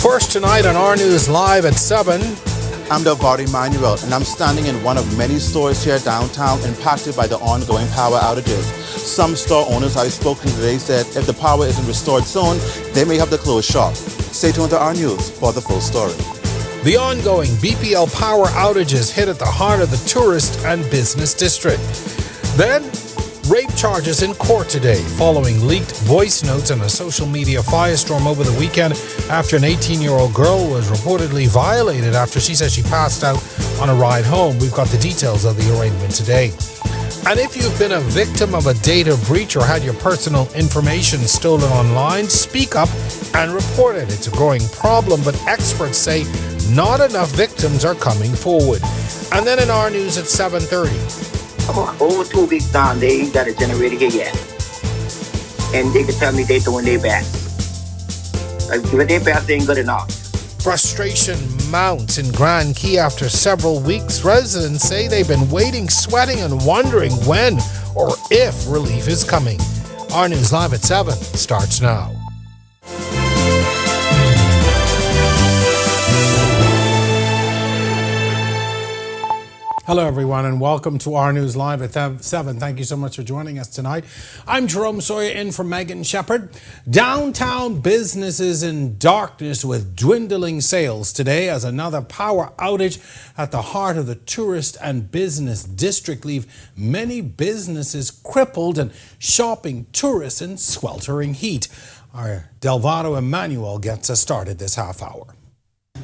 First tonight on our News Live at 7. I'm Delvado Manuel, and I'm standing in one of many stores here downtown impacted by the ongoing power outages. Some store owners I've spoken to today said if the power isn't restored soon, they may have to close shop. Stay tuned to our news for the full story. The ongoing BPL power outages hit at the heart of the tourist and business district. Then, rape charges in court today following leaked voice notes and a social media firestorm over the weekend after an 18-year-old girl was reportedly violated after she said she passed out on a ride home. We've got the details of the arraignment today. And if you've been a victim of a data breach or had your personal information stolen online, speak up and report it. It's a growing problem, but experts say not enough victims are coming forward. And then in our news at 7:30. Over 2 weeks down, they ain't got a generator here yet. And they can tell me they doing their best. Like, but their best ain't good enough. Frustration mounts in Grand Key after several weeks. Residents say they've been waiting, sweating, and wondering when or if relief is coming. Our News Live at 7 starts now. Hello, everyone, and welcome to our News Live at 7. Thank you so much for joining us tonight. I'm Jerome Sawyer in for Megan Shepherd. Downtown businesses in darkness with dwindling sales today as another power outage at the heart of the tourist and business district leave many businesses crippled and shopping tourists in sweltering heat. Our Delvado Emmanuel gets us started this half hour.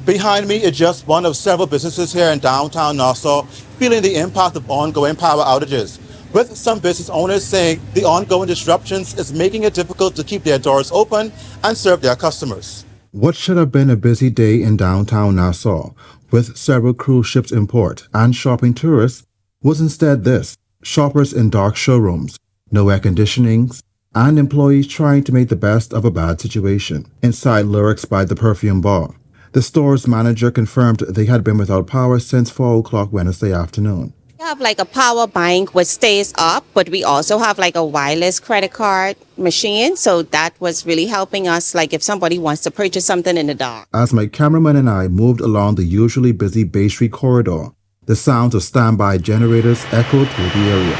Behind me is just one of several businesses here in downtown Nassau feeling the impact of ongoing power outages, with some business owners saying the ongoing disruptions is making it difficult to keep their doors open and serve their customers. What should have been a busy day in downtown Nassau, with several cruise ships in port and shopping tourists, was instead this: shoppers in dark showrooms, no air conditionings, and employees trying to make the best of a bad situation inside Lyrics by the Perfume Bar. The store's manager confirmed they had been without power since 4 o'clock Wednesday afternoon. We have like a power bank which stays up, but we also have like a wireless credit card machine. So that was really helping us, like if somebody wants to purchase something in the dark. As my cameraman and I moved along the usually busy Bay Street corridor, the sounds of standby generators echoed through the area.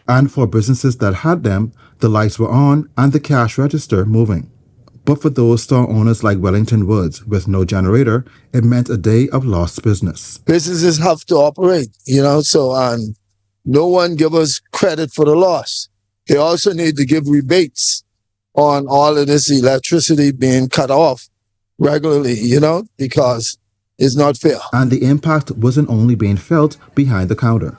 And for businesses that had them, the lights were on and the cash register moving. But for those store owners like Wellington Woods with no generator, it meant a day of lost business. Businesses have to operate, so no one give us credit for the loss. They also need to give rebates on all of this electricity being cut off regularly, because it's not fair. And the impact wasn't only being felt behind the counter.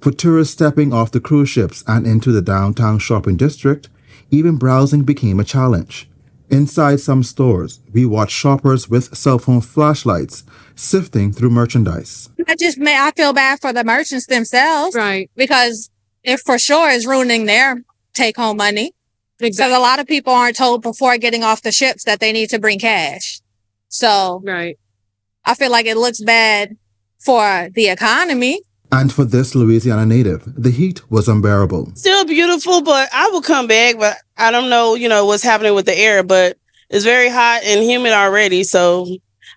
For tourists stepping off the cruise ships and into the downtown shopping district, even browsing became a challenge. Inside some stores, we watched shoppers with cell phone flashlights sifting through merchandise. I feel bad for the merchants themselves. Right. Because it for sure is ruining their take-home money. Exactly. Because a lot of people aren't told before getting off the ships that they need to bring cash. So right. I feel like it looks bad for the economy. And for this Louisiana native, the heat was unbearable. Still beautiful, but I will come back. But I don't know, what's happening with the air. But It's very hot and humid already, so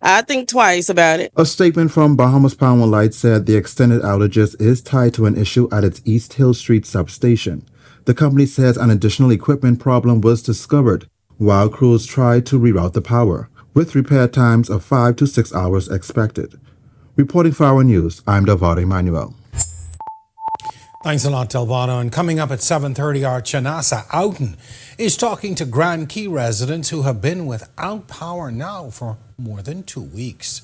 I think twice about it. A statement from Bahamas Power and Light said the extended outages is tied to an issue at its East Hill Street substation. The company says an additional equipment problem was discovered while crews tried to reroute the power, with repair times of 5 to 6 hours expected. Reporting for our news, I'm Delvado Emmanuel. Thanks a lot, Delvado. And coming up at 7:30, our Chanasa Outen is talking to Grand Key residents who have been without power now for more than 2 weeks.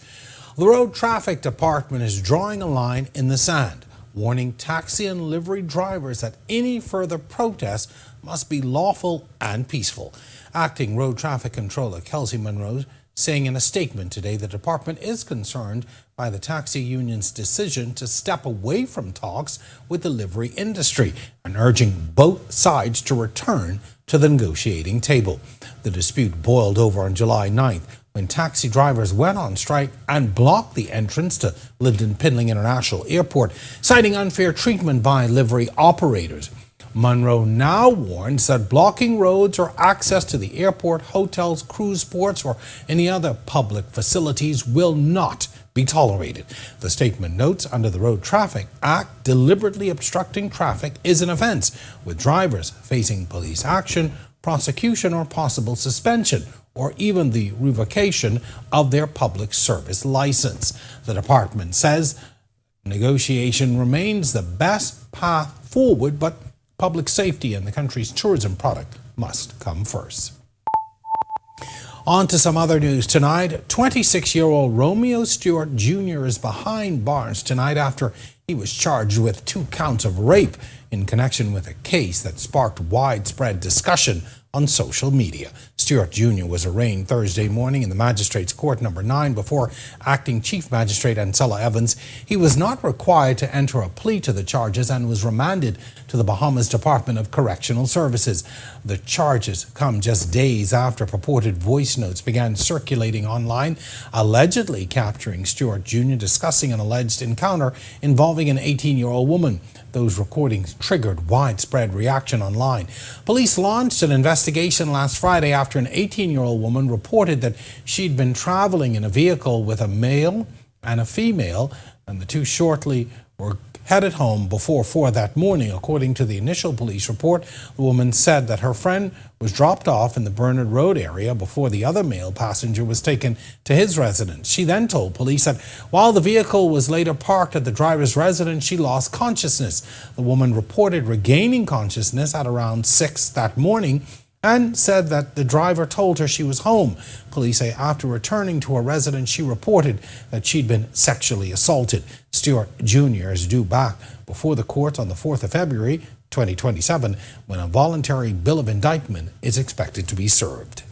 The Road Traffic Department is drawing a line in the sand, warning taxi and livery drivers that any further protests must be lawful and peaceful. Acting Road Traffic Controller Kelsey Monroe saying in a statement today the department is concerned by the taxi union's decision to step away from talks with the livery industry and urging both sides to return to the negotiating table. The dispute boiled over on July 9th when taxi drivers went on strike and blocked the entrance to Lynden-Pinling International Airport, citing unfair treatment by livery operators. Monroe now warns that blocking roads or access to the airport, hotels, cruise ports, or any other public facilities will not be tolerated. The statement notes under the Road Traffic Act, deliberately obstructing traffic is an offense, with drivers facing police action, prosecution, or possible suspension, or even the revocation of their public service license. The department says negotiation remains the best path forward, but public safety and the country's tourism product must come first. On to some other news tonight. 26-year-old Romeo Stewart Jr. is behind bars tonight after he was charged with 2 counts of rape in connection with a case that sparked widespread discussion on social media. Stewart Jr. was arraigned Thursday morning in the Magistrates Court number 9 before Acting Chief Magistrate Ancella Evans. He was not required to enter a plea to the charges and was remanded to the Bahamas Department of Correctional Services. The charges come just days after purported voice notes began circulating online, allegedly capturing Stewart Jr. discussing an alleged encounter involving an 18-year-old woman. Those recordings triggered widespread reaction online. Police launched an investigation last Friday after an 18-year-old woman reported that she'd been traveling in a vehicle with a male and a female, and the two shortly were headed home before 4 that morning. According to the initial police report, the woman said that her friend was dropped off in the Bernard Road area before the other male passenger was taken to his residence. She then told police that while the vehicle was later parked at the driver's residence, she lost consciousness. The woman reported regaining consciousness at around 6 that morning and said that the driver told her she was home. Police say after returning to her residence, she reported that she'd been sexually assaulted. Stewart Jr. is due back before the court on the 4th of February, 2027, when a voluntary bill of indictment is expected to be served.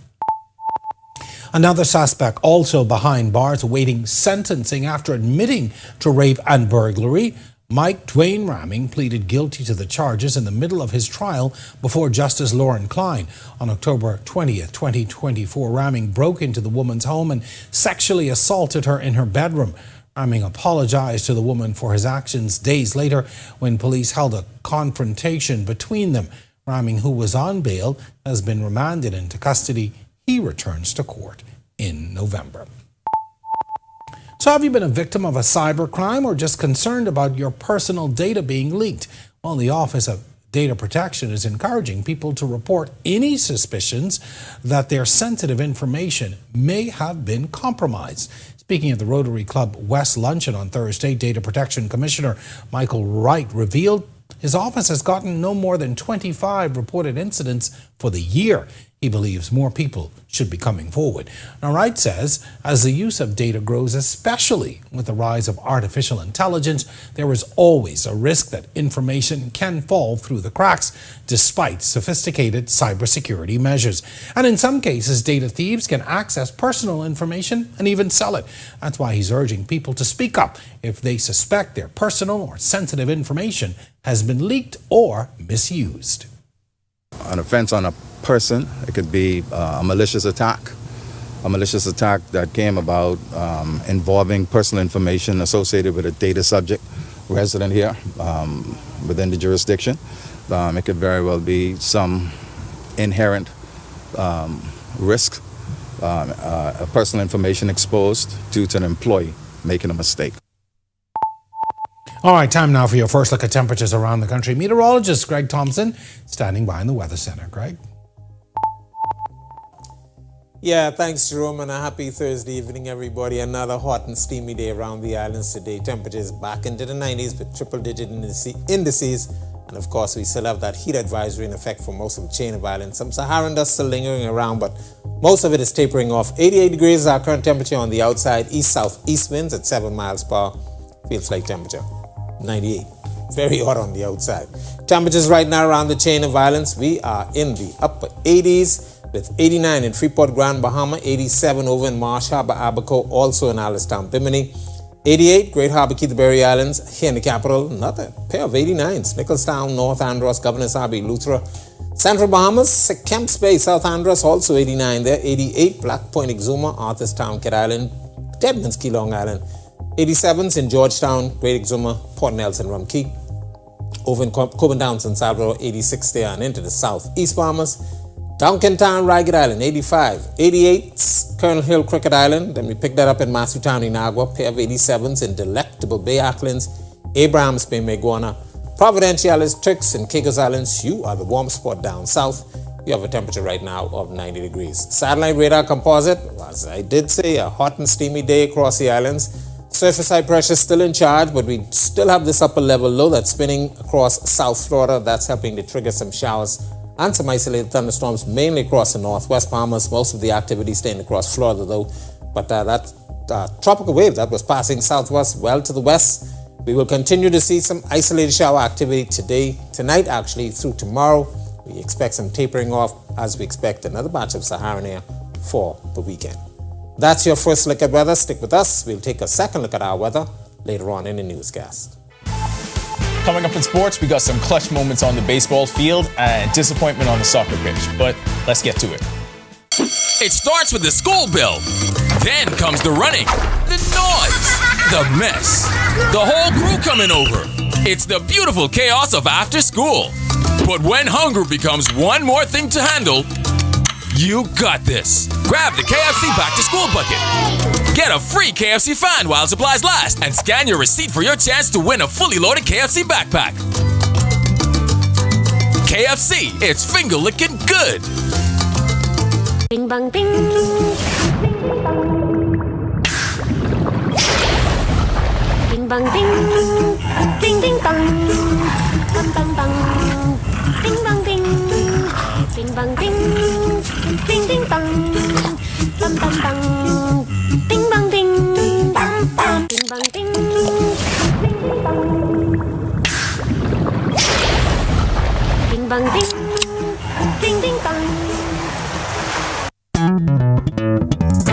Another suspect also behind bars awaiting sentencing after admitting to rape and burglary. Mike Dwayne Ramming pleaded guilty to the charges in the middle of his trial before Justice Lauren Klein. On October 20th, 2024, Ramming broke into the woman's home and sexually assaulted her in her bedroom. Ramming apologized to the woman for his actions days later when police held a confrontation between them. Ramming, who was on bail, has been remanded into custody. He returns to court in November. So have you been a victim of a cybercrime or just concerned about your personal data being leaked? Well, the Office of Data Protection is encouraging people to report any suspicions that their sensitive information may have been compromised. Speaking at the Rotary Club West Luncheon on Thursday, Data Protection Commissioner Michael Wright revealed his office has gotten no more than 25 reported incidents for the year. He believes more people should be coming forward. Now, Wright says, as the use of data grows, especially with the rise of artificial intelligence, there is always a risk that information can fall through the cracks, despite sophisticated cybersecurity measures. And in some cases, data thieves can access personal information and even sell it. That's why he's urging people to speak up if they suspect their personal or sensitive information has been leaked or misused. An offense on a person, it could be a malicious attack that came about involving personal information associated with a data subject resident here within the jurisdiction. It could very well be some inherent risk personal information exposed due to an employee making a mistake. All right, time now for your first look at temperatures around the country. Meteorologist Greg Thompson standing by in the Weather Center. Greg? Yeah, thanks, Jerome, and a happy Thursday evening, everybody. Another hot and steamy day around the islands today. Temperatures back into the 90s with triple-digit indices. And, of course, we still have that heat advisory in effect for most of the chain of islands. Some Saharan dust still lingering around, but most of it is tapering off. 88 degrees is our current temperature on the outside. East-southeast winds at 7 miles per hour. Feels like temperature 98. Very hot on the outside. Temperatures right now around the chain of islands. We are in the upper 80s. With 89 in Freeport, Grand Bahama, 87 over in Marsh Harbor, Abaco, also in Alistown, Bimini, 88, Great Harbor, Keithbury Islands, here in the capital, another pair of 89s, Nicholstown, North Andros, Governor's Harbour, Luthra, Central Bahamas, Kemps Bay, South Andros, also 89 there, 88, Black Point, Exuma, Arthurstown, Kidd Island, Deadman's Key, Long Island, 87s in Georgetown, Great Exuma, Port Nelson, Rum Key, over in Coburn Downs, San Salvador, 86 there, and into the southeast Bahamas, Duncan Town, Ragged Island, 85. 88, Colonel Hill, Cricket Island. Then we picked that up in Masu Town, Inagua. Pair of 87s in Delectable Bay, Acklands, Abrahams Bay, Meguana, Providenciales, Turks, and Caicos Islands. You are the warm spot down south. You have a temperature right now of 90 degrees. Satellite radar composite, as I did say, a hot and steamy day across the islands. Surface high pressure still in charge, but we still have this upper level low that's spinning across South Florida. That's helping to trigger some showers and some isolated thunderstorms, mainly across the northwest Bahamas. Most of the activity staying across Florida, though. But that tropical wave that was passing southwest, well to the west, we will continue to see some isolated shower activity today, tonight actually, through tomorrow. We expect some tapering off as we expect another batch of Saharan air for the weekend. That's your first look at weather. Stick with us. We'll take a second look at our weather later on in the newscast. Coming up in sports, we got some clutch moments on the baseball field and disappointment on the soccer pitch. But let's get to it. It starts with the school bell. Then comes the running, the noise, the mess, the whole crew coming over. It's the beautiful chaos of after school. But when hunger becomes one more thing to handle, you got this. Grab the KFC Back to School bucket. Get a free KFC fan while supplies last and scan your receipt for your chance to win a fully loaded KFC backpack. KFC, it's finger licking good. Bing bang bing. Bing bang bing. Bing bing bang. Bang bang bang. Bing bang bing. Bing bang bing. Bing bing bang. Bang bang bang. Bing bang bing. Bang bang. Bing bang bing. Bing bang bing. Bing bing bang.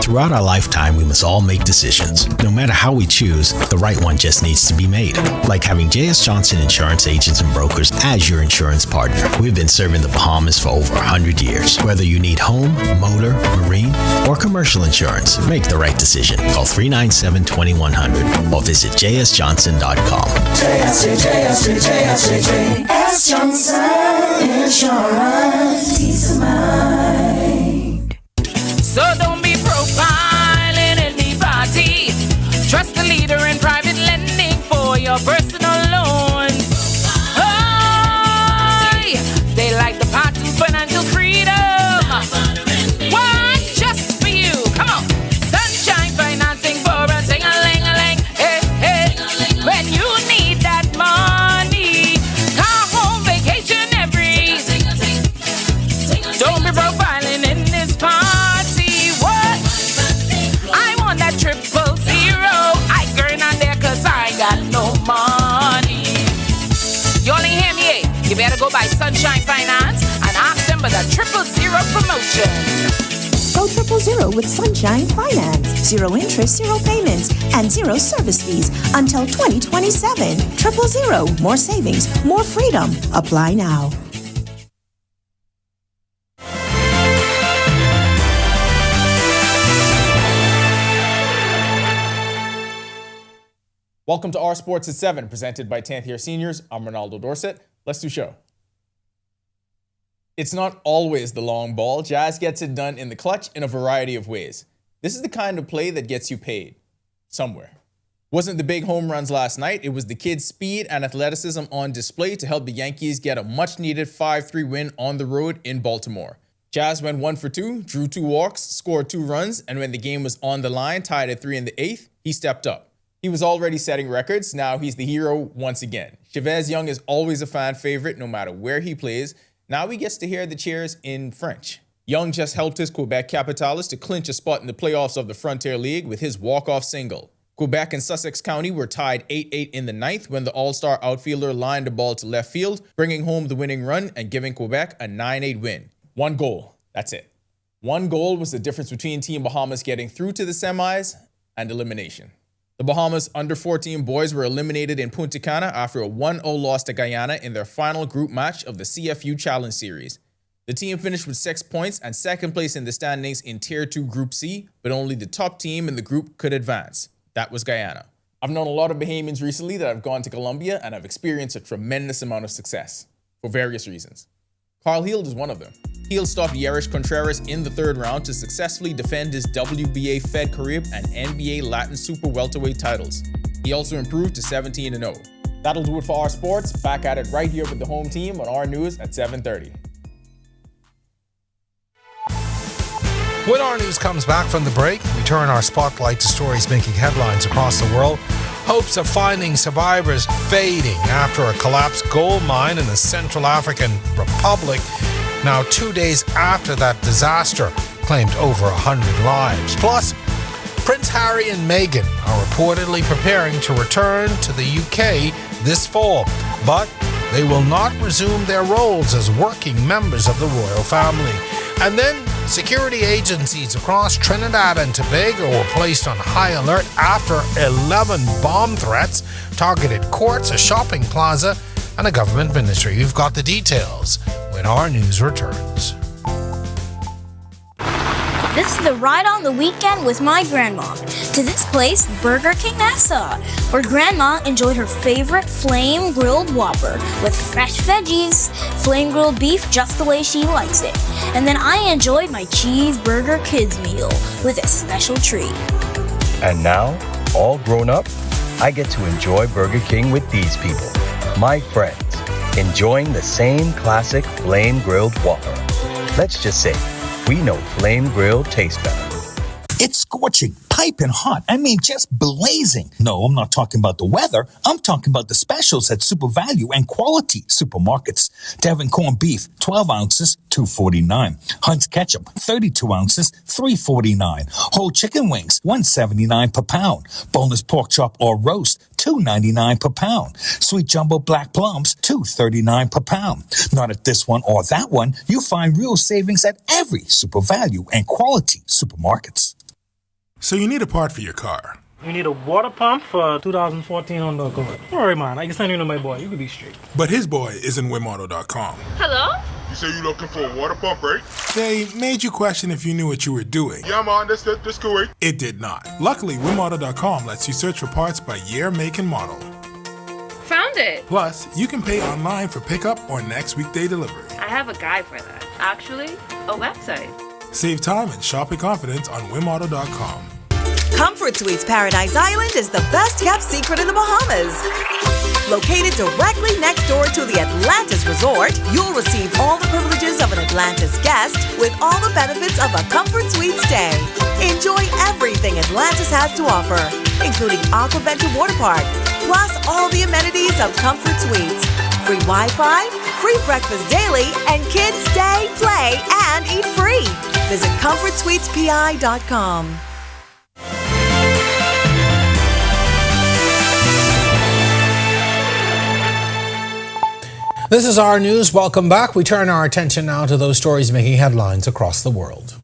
Throughout our lifetime, we must all make decisions. No matter how we choose, the right one just needs to be made. Like having J.S. Johnson Insurance Agents and Brokers as your insurance partner. We've been serving the Bahamas for over 100 years. Whether you need home, motor, marine, or commercial insurance, make the right decision. Call 397-2100 or visit jsjohnson.com. J.S. Johnson Insurance. Peace of mind. So don't be profiling anybody. Trust the leader in private lending for your personal loans. Oh, they like the path to financial freedom. Why? Just for you. Come on. Sunshine financing for a ting-a-ling-a-ling. Hey, hey. When you need that money. Car, home, vacation, every. Don't be profiling in this party. You better go by Sunshine Finance and ask them for the 000 promotion. Go 000 with Sunshine Finance. 0 interest, 0 payments, and 0 service fees until 2027. 000. More savings, more freedom. Apply now. Welcome to Our Sports at 7, presented by Tantier Seniors. I'm Ronaldo Dorset. Let's do show. It's not always the long ball. Jazz gets it done in the clutch in a variety of ways. This is the kind of play that gets you paid. Somewhere. Wasn't the big home runs last night, it was the kids' speed and athleticism on display to help the Yankees get a much-needed 5-3 win on the road in Baltimore. Jazz went 1 for 2, drew 2 walks, scored 2 runs, and when the game was on the line, tied at 3 in the 8th, he stepped up. He was already setting records, now he's the hero once again. Chavez Young is always a fan favorite no matter where he plays. Now he gets to hear the cheers in French. Young just helped his Quebec Capitals to clinch a spot in the playoffs of the Frontier League with his walk-off single. Quebec and Sussex County were tied 8-8 in the 9th when the all-star outfielder lined the ball to left field, bringing home the winning run and giving Quebec a 9-8 win. 1 goal. That's it. 1 goal was the difference between Team Bahamas getting through to the semis and elimination. The Bahamas under-14 boys were eliminated in Punta Cana after a 1-0 loss to Guyana in their final group match of the CFU Challenge Series. The team finished with 6 points and second place in the standings in Tier 2 Group C, but only the top team in the group could advance. That was Guyana. I've known a lot of Bahamians recently that have gone to Colombia and have experienced a tremendous amount of success, for various reasons. Carl Hield is one of them. Hield stopped Yerish Contreras in the 3rd round to successfully defend his WBA Fed Carib and NBA Latin Super Welterweight titles. He also improved to 17-0. That'll do it for our sports. Back at it right here with the home team on our news at 7:30. When our news comes back from the break, we turn our spotlight to stories making headlines across the world. Hopes of finding survivors fading after a collapsed gold mine in the Central African Republic. Now 2 days after that disaster claimed over 100 lives. Plus, Prince Harry and Meghan are reportedly preparing to return to the UK this fall, but they will not resume their roles as working members of the royal family. And then security agencies across Trinidad and Tobago were placed on high alert after 11 bomb threats targeted courts, a shopping plaza, and a government ministry. We've got the details when our news returns. This is the ride on the weekend with my grandma to this place, Burger King Nassau, where grandma enjoyed her favorite flame grilled Whopper with fresh veggies, flame grilled beef just the way she likes it. And then I enjoyed my cheeseburger kids meal with a special treat. And now, all grown up, I get to enjoy Burger King with these people, my friends, enjoying the same classic flame grilled Whopper. Let's just say, we know flame grilled tastes better. It's scorching, piping hot. I mean, just blazing. No, I'm not talking about the weather. I'm talking about the specials at Super Value and Quality Supermarkets. Devon corned beef, 12 ounces, $2.49. Hunt's ketchup, 32 ounces, $3.49. Whole chicken wings, $1.79 per pound. Boneless pork chop or roast, $2.99 per pound. Sweet jumbo black plums, $2.39 per pound. Not at this one or that one. You find real savings at every Super Value and Quality Supermarkets. So you need a part for your car. You need a water pump for 2014 Honda Accord. Don't worry, man. I can send you to my boy. You can be straight. But his boy is in WimAuto.com. Hello? You say you looking for a water pump, right? They made you question if you knew what you were doing. Yeah, man, that's cool. It did not. Luckily, WimAuto.com lets you search for parts by year, make, and model. Found it. Plus, you can pay online for pickup or next weekday delivery. I have a guy for that. Actually, a website. Save time and shop with confidence on WimAuto.com. Comfort Suites Paradise Island is the best kept secret in the Bahamas. Located directly next door to the Atlantis Resort, you'll receive all the privileges of an Atlantis guest with all the benefits of a Comfort Suite stay. Enjoy everything Atlantis has to offer, including Aquaventure Water Park, plus all the amenities of Comfort Suites. Free Wi-Fi, free breakfast daily, and kids stay, play, and eat free. Visit ComfortSuitesPI.com. This is our news. Welcome back. We turn our attention now to those stories making headlines across the world.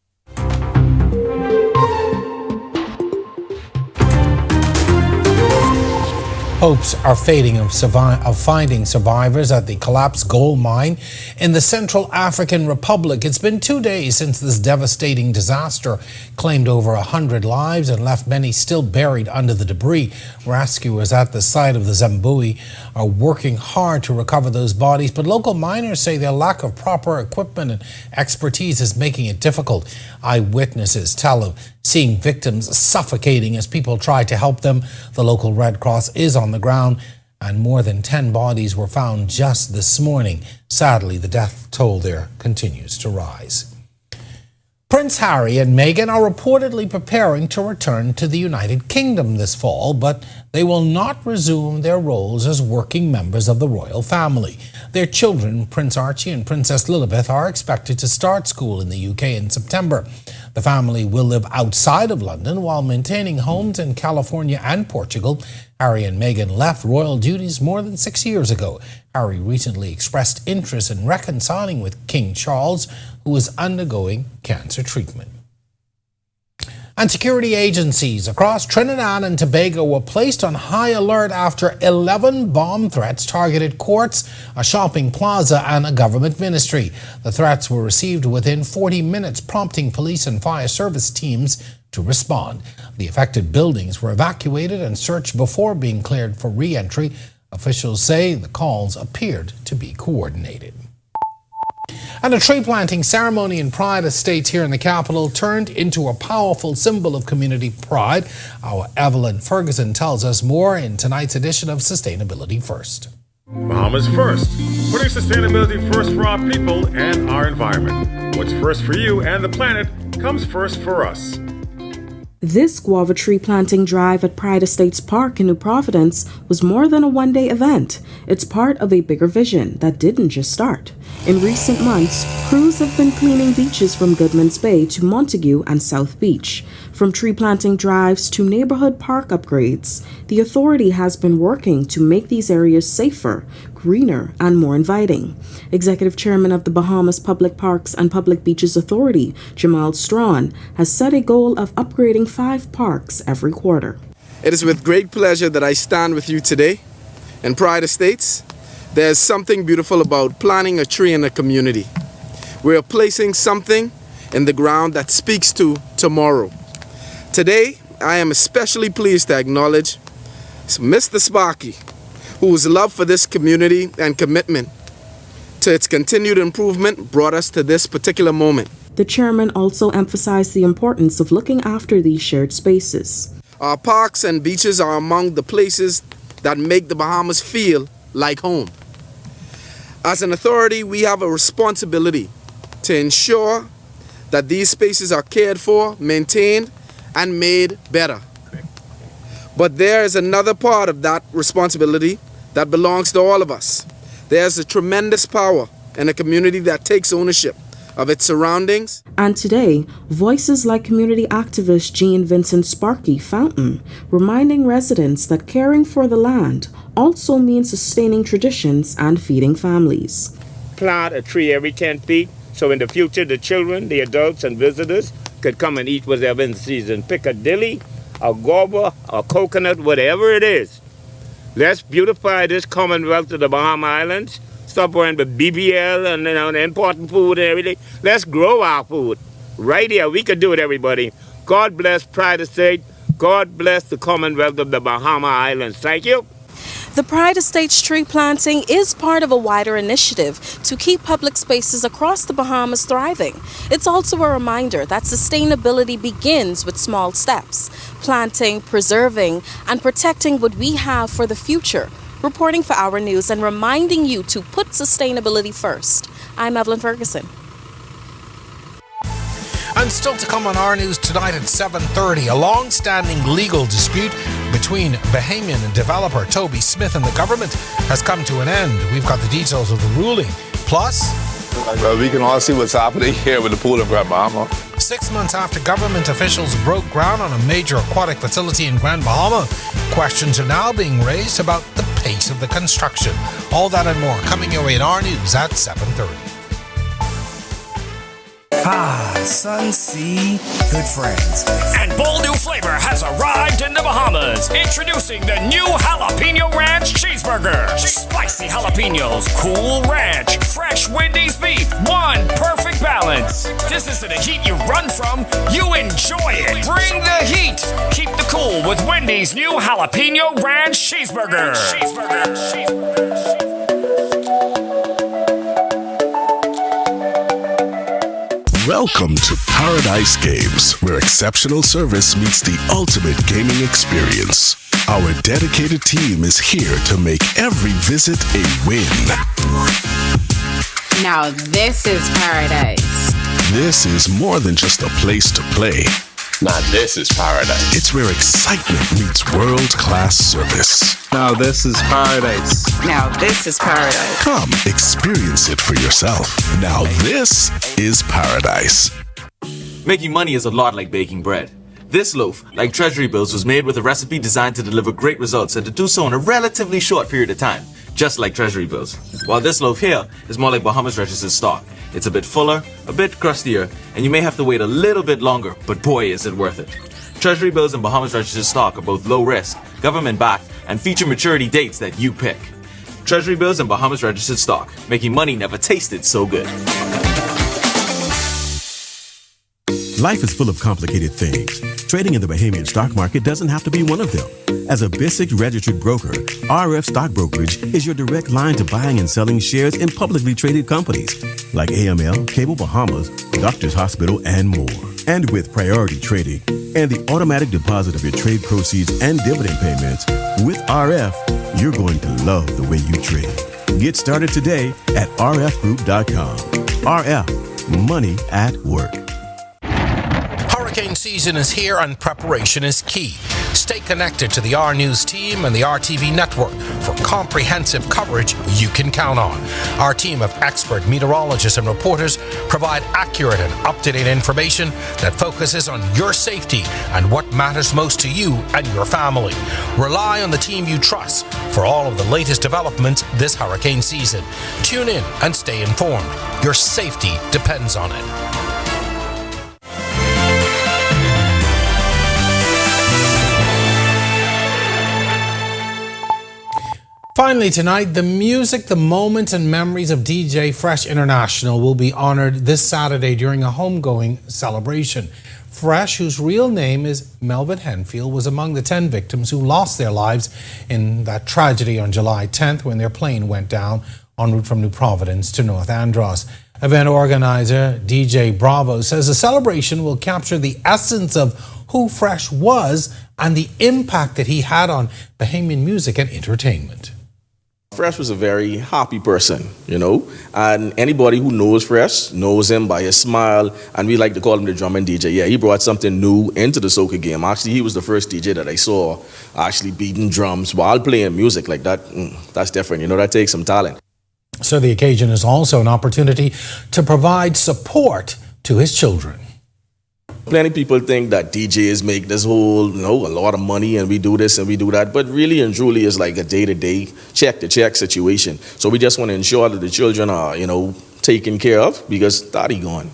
Hopes are fading of finding survivors at the collapsed gold mine in the Central African Republic. It's been 2 days since this devastating disaster claimed over 100 lives and left many still buried under the debris. Rescuers at the site of the Zambui are working hard to recover those bodies, but local miners say their lack of proper equipment and expertise is making it difficult. Eyewitnesses tell of seeing victims suffocating as people try to help them. The local Red Cross is on the ground, and more than 10 bodies were found just this morning. Sadly, the death toll there continues to rise. Prince Harry and Meghan are reportedly preparing to return to the United Kingdom this fall, but they will not resume their roles as working members of the royal family. Their children, Prince Archie and Princess Lilibeth, are expected to start school in the UK in September. The family will live outside of London while maintaining homes in California and Portugal. Harry and Meghan left royal duties more than 6 years ago. Harry recently expressed interest in reconciling with King Charles, who is undergoing cancer treatment. And security agencies across Trinidad and Tobago were placed on high alert after 11 bomb threats targeted courts, a shopping plaza, and a government ministry. The threats were received within 40 minutes, prompting police and fire service teams to respond. The affected buildings were evacuated and searched before being cleared for re-entry. Officials say the calls appeared to be coordinated. And a tree planting ceremony in Pride Estates here in the capital turned into a powerful symbol of community pride. Our Evelyn Ferguson tells us more in tonight's edition of Sustainability First. Bahamas First, putting sustainability first for our people and our environment. What's first for you and the planet comes first for us. This guava tree planting drive at Pride Estates Park in New Providence was more than a one-day event. It's part of a bigger vision that didn't just start. In recent months, crews have been cleaning beaches from Goodman's Bay to Montague and South Beach. From tree planting drives to neighborhood park upgrades, the authority has been working to make these areas safer, greener, and more inviting. Executive Chairman of the Bahamas Public Parks and Public Beaches Authority, Jamal Strawn, has set a goal of upgrading 5 parks every quarter. It is with great pleasure that I stand with you today in Pride Estates. There's something beautiful about planting a tree in a community. We are placing something in the ground that speaks to tomorrow. Today, I am especially pleased to acknowledge Mr. Sparky, whose love for this community and commitment to its continued improvement brought us to this particular moment. The chairman also emphasized the importance of looking after these shared spaces. Our parks and beaches are among the places that make the Bahamas feel like home. As an authority, we have a responsibility to ensure that these spaces are cared for, maintained, and made better. But there is another part of that responsibility that belongs to all of us. There's a tremendous power in a community that takes ownership of its surroundings. And today, voices like community activist Jean Vincent Sparky Fountain, reminding residents that caring for the land also means sustaining traditions and feeding families. Plant a tree every 10 feet so in the future the children, the adults, and visitors could come and eat whatever in season. Pick a dilly, a guava, a coconut, whatever it is. Let's beautify this Commonwealth of the Bahama Islands. Stop worrying about BBL and importing food and everything. Let's grow our food. Right here, we could do it, everybody. God bless Pride Estate. God bless the Commonwealth of the Bahama Islands. Thank you. The Pride Estates tree planting is part of a wider initiative to keep public spaces across the Bahamas thriving. It's also a reminder that sustainability begins with small steps, planting, preserving, and protecting what we have for the future. Reporting for Our News and reminding you to put sustainability first. I'm Evelyn Ferguson. And still to come on Our News tonight at 7:30, a long-standing legal dispute between Bahamian developer Toby Smith and the government has come to an end. We've got the details of the ruling. Plus, well, we can all see what's happening here with the pool in Grand Bahama. 6 months after government officials broke ground on a major aquatic facility in Grand Bahama, questions are now being raised about the pace of the construction. All that and more coming your way in Our News at 7:30. Sun, sea, good friends. And bold new flavor has arrived in the Bahamas. Introducing the new Jalapeno Ranch Cheeseburger. Spicy jalapenos, cool ranch, fresh Wendy's beef. One perfect balance. This isn't a heat you run from, you enjoy it. Bring the heat. Keep the cool with Wendy's new Jalapeno Ranch Cheeseburger. Welcome to Paradise Games, where exceptional service meets the ultimate gaming experience. Our dedicated team is here to make every visit a win. Now this is paradise. This is more than just a place to play. Now this is paradise. It's where excitement meets world-class service. Now this is paradise. Now this is paradise. Come, experience it for yourself. Now this is paradise. Making money is a lot like baking bread. This loaf, like Treasury Bills, was made with a recipe designed to deliver great results and to do so in a relatively short period of time, just like Treasury Bills. While this loaf here is more like Bahamas Registered Stock. It's a bit fuller, a bit crustier, and you may have to wait a little bit longer, but boy is it worth it. Treasury Bills and Bahamas Registered Stock are both low risk, government backed, and feature maturity dates that you pick. Treasury Bills and Bahamas Registered Stock, making money never tasted so good. Life is full of complicated things. Trading in the Bahamian stock market doesn't have to be one of them. As a BISIC registered broker, RF Stock Brokerage is your direct line to buying and selling shares in publicly traded companies like AML, Cable Bahamas, Doctors Hospital, and more. And with priority trading and the automatic deposit of your trade proceeds and dividend payments, with RF, you're going to love the way you trade. Get started today at rfgroup.com. RF, money at work. Hurricane season is here and preparation is key. Stay connected to the R News team and the RTV network for comprehensive coverage you can count on. Our team of expert meteorologists and reporters provide accurate and up-to-date information that focuses on your safety and what matters most to you and your family. Rely on the team you trust for all of the latest developments this hurricane season. Tune in and stay informed. Your safety depends on it. Finally tonight, the music, the moments, and memories of DJ Fresh International will be honored this Saturday during a homegoing celebration. Fresh, whose real name is Melvin Henfield, was among the 10 victims who lost their lives in that tragedy on July 10th when their plane went down en route from New Providence to North Andros. Event organizer DJ Bravo says the celebration will capture the essence of who Fresh was and the impact that he had on Bahamian music and entertainment. Fresh was a very happy person, and anybody who knows Fresh knows him by his smile, and we like to call him the drumming DJ. Yeah, he brought something new into the soca game. Actually, he was the first DJ that I saw actually beating drums while playing music like that. That's different, that takes some talent. So the occasion is also an opportunity to provide support to his children. Plenty of people think that DJs make this whole, a lot of money and we do this and we do that, but really and truly is like a day-to-day, check-to-check situation. So we just want to ensure that the children are, taken care of because daddy gone,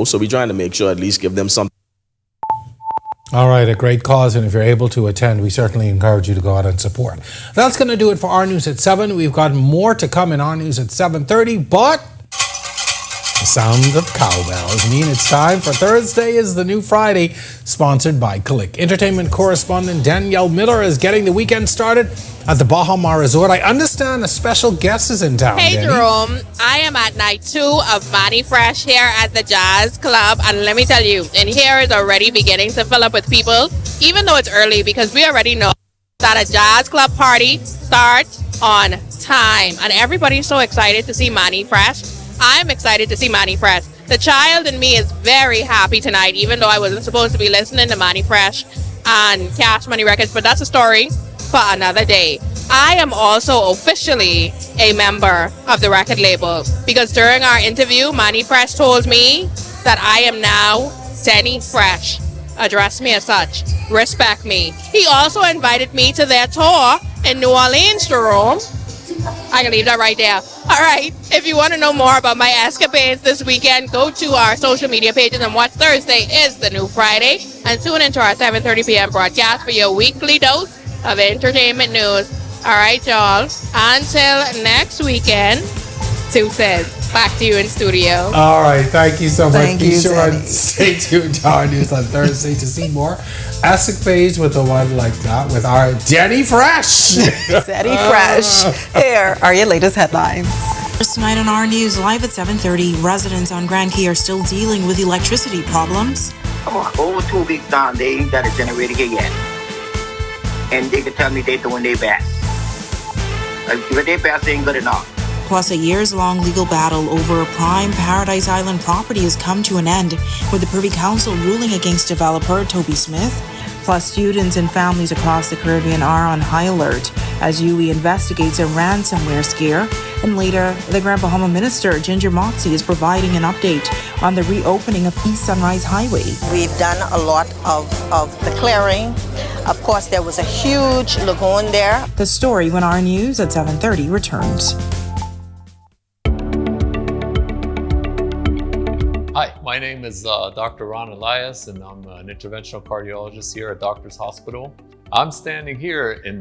so we're trying to make sure at least give them something. All right, a great cause, and if you're able to attend, we certainly encourage you to go out and support. That's going to do it for our news at 7. We've got more to come in our news at 7:30, but the sound of cowbells mean it's time for Thursday is the New Friday, sponsored by Click. Entertainment correspondent Danielle Miller is getting the weekend started at the Baha Mar Resort. I understand a special guest is in town. Hey, Danny. Jerome. I am at night 2 of Manny Fresh here at the Jazz Club, and let me tell you, in here is already beginning to fill up with people, even though it's early, because we already know that a Jazz Club party starts on time, and everybody's so excited to see Manny Fresh. I'm excited to see Manny Fresh. The child in me is very happy tonight, even though I wasn't supposed to be listening to Manny Fresh and Cash Money Records, but that's a story for another day. I am also officially a member of the record label because during our interview, Manny Fresh told me that I am now Denny Fresh. Address me as such. Respect me. He also invited me to their tour in New Orleans, Jerome. I can leave that right there. All right. If you want to know more about my escapades this weekend, go to our social media pages and watch Thursday is the New Friday. And and tune into our 7:30 p.m. broadcast for your weekly dose of entertainment news. All right, y'all. Until next weekend, Sue says, back to you in studio. All right, thank you so much. Thank Be you, sure Teddy. and stay tuned to our news on Thursday to see more Essex with the one like that with our Denny Fresh. Denny Fresh. Here are your latest headlines. Tonight on our news, live at 7:30, residents on Grand Key are still dealing with electricity problems. Over 2 weeks down, they ain't got a generator here yet. And they can tell me they're doing their best. But their best ain't good enough. Plus, a years-long legal battle over a prime Paradise Island property has come to an end, with the Privy Council ruling against developer Toby Smith. Plus, students and families across the Caribbean are on high alert as UE investigates a ransomware scare. And later, the Grand Bahama Minister, Ginger Moxie, is providing an update on the reopening of East Sunrise Highway. We've done a lot of the clearing. Of course, there was a huge lagoon there. The story when our news at 7:30 returns. Hi, my name is Dr. Ron Elias, and I'm an interventional cardiologist here at Doctors Hospital. I'm standing here in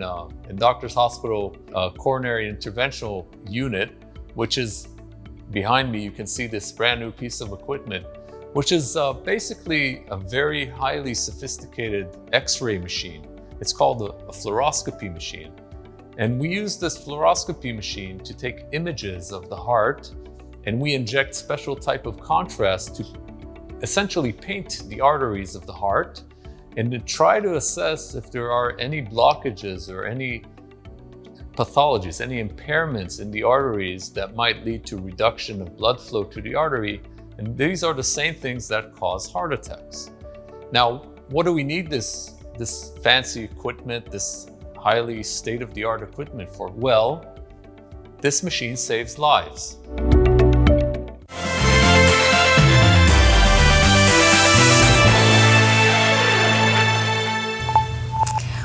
Doctors Hospital coronary interventional unit, which is behind me. You can see this brand new piece of equipment, which is basically a very highly sophisticated X-ray machine. It's called a fluoroscopy machine. And we use this fluoroscopy machine to take images of the heart, and we inject special type of contrast to essentially paint the arteries of the heart and to try to assess if there are any blockages or any pathologies, any impairments in the arteries that might lead to reduction of blood flow to the artery. And these are the same things that cause heart attacks. Now, what do we need this fancy equipment, this highly state-of-the-art equipment for? Well, this machine saves lives.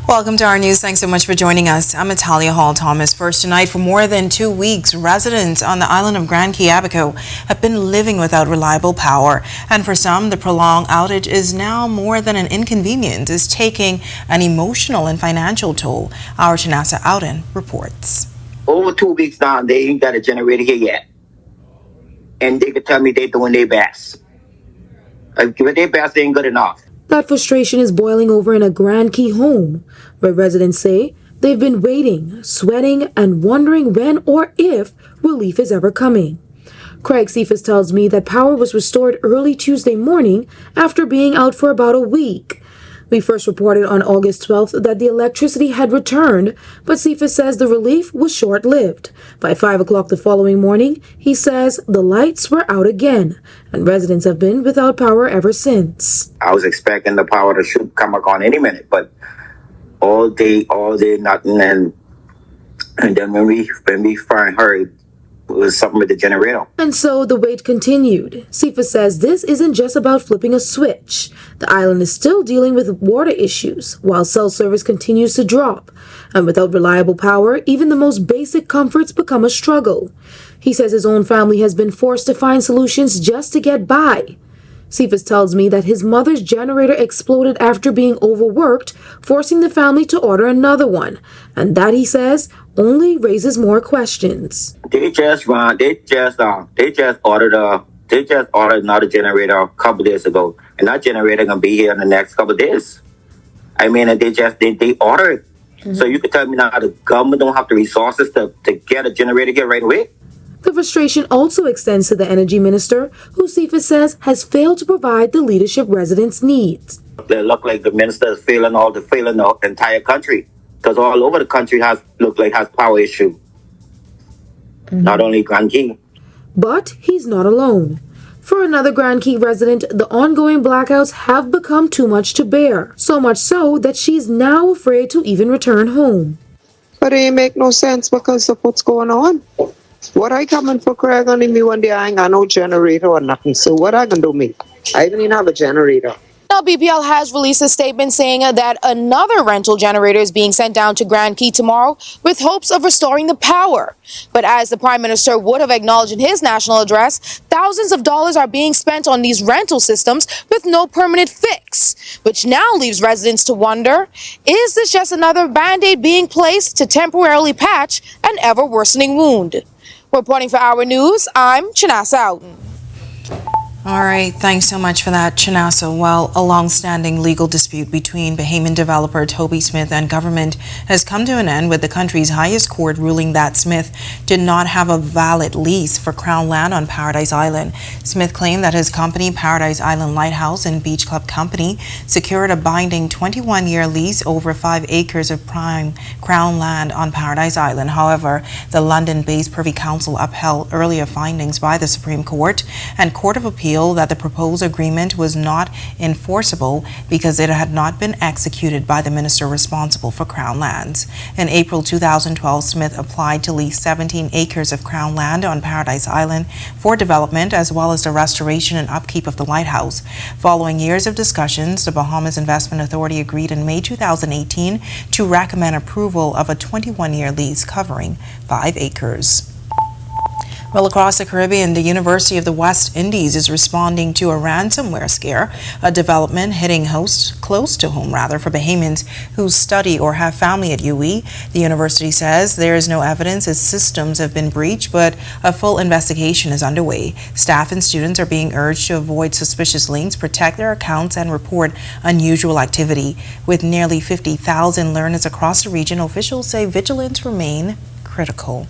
Welcome to our news. Thanks so much for joining us. I'm Natalia Hall Thomas. First tonight, for more than 2 weeks, residents on the island of Grand Key Abaco have been living without reliable power. And for some, the prolonged outage is now more than an inconvenience. It's taking an emotional and financial toll. Our Chanasa Ouden reports. Over 2 weeks now, they ain't got a generator here yet. And they can tell me they're doing their best. But their best ain't good enough. That frustration is boiling over in a Grand Key home, where residents say they've been waiting, sweating, and wondering when or if relief is ever coming. Craig Cephas tells me that power was restored early Tuesday morning after being out for about a week. We first reported on August 12th that the electricity had returned, but Cephas says the relief was short-lived. By 5 o'clock the following morning, he says the lights were out again, and residents have been without power ever since. I was expecting the power to should come back on any minute, but all day, nothing. And then when we finally heard, it was something with the generator. And so the wait continued. Cephas says this isn't just about flipping a switch. The island is still dealing with water issues, while cell service continues to drop. And without reliable power, even the most basic comforts become a struggle. He says his own family has been forced to find solutions just to get by. Cephas tells me that his mother's generator exploded after being overworked, forcing the family to order another one. And that, he says, only raises more questions. They just ordered another generator a couple days ago, and that generator gonna be here in the next couple of days. I mean, they ordered it. Mm-hmm. So you could tell me now the government don't have the resources to get a generator here right away? The frustration also extends to the energy minister, who Cephas says has failed to provide the leadership residents' needs. They look like the minister is failing the entire country, because all over the country has power issue. Mm-hmm. Not only Grand Key. But he's not alone. For another Grand Key resident, the ongoing blackouts have become too much to bear. So much so that she's now afraid to even return home. But it ain't make no sense because of what's going on. What I coming for Craig on me one day, I ain't got no generator or nothing. So what I gonna do me? I don't even have a generator. Now, BPL has released a statement saying that another rental generator is being sent down to Grand Key tomorrow with hopes of restoring the power. But as the Prime Minister would have acknowledged in his national address, thousands of dollars are being spent on these rental systems with no permanent fix, which now leaves residents to wonder, is this just another Band-Aid being placed to temporarily patch an ever-worsening wound? Reporting for Our News, I'm Chinasa Outen. All right, thanks so much for that, Chinasa. Well, a long-standing legal dispute between Bahamian developer Toby Smith and government has come to an end with the country's highest court ruling that Smith did not have a valid lease for Crown land on Paradise Island. Smith claimed that his company, Paradise Island Lighthouse and Beach Club Company, secured a binding 21-year lease over 5 acres of prime Crown land on Paradise Island. However, the London-based Privy Council upheld earlier findings by the Supreme Court and Court of Appeal that the proposed agreement was not enforceable because it had not been executed by the minister responsible for Crown lands. In April 2012, Smith applied to lease 17 acres of Crown land on Paradise Island for development as well as the restoration and upkeep of the lighthouse. Following years of discussions, the Bahamas Investment Authority agreed in May 2018 to recommend approval of a 21-year lease covering 5 acres. Well, across the Caribbean, the University of the West Indies is responding to a ransomware scare, a development hitting close to home for Bahamians who study or have family at UWI. The university says there is no evidence its systems have been breached, but a full investigation is underway. Staff and students are being urged to avoid suspicious links, protect their accounts, and report unusual activity. With nearly 50,000 learners across the region, officials say vigilance remains critical.